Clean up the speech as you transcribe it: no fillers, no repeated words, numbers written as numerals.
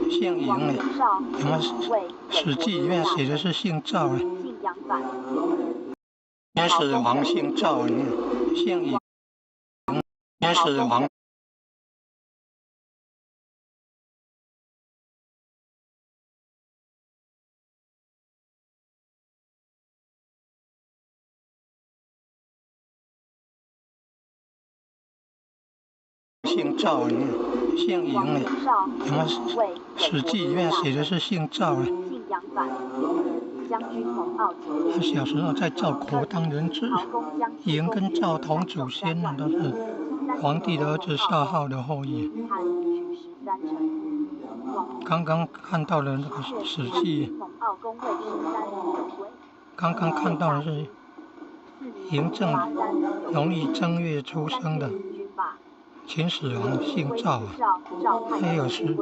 姓嬴呢？有没有史记里面写的是姓赵呢？天始皇姓赵，姓嬴，天始皇。姓赵，姓嬴呢？有没有史记里面写的是姓赵呢？他小时候在赵国当人质，嬴跟赵同祖先呢，都是皇帝的儿子夏浩的后裔。刚刚看到的那个史记，刚刚看到的是嬴政农历正月出生的秦始皇姓赵啊，还有是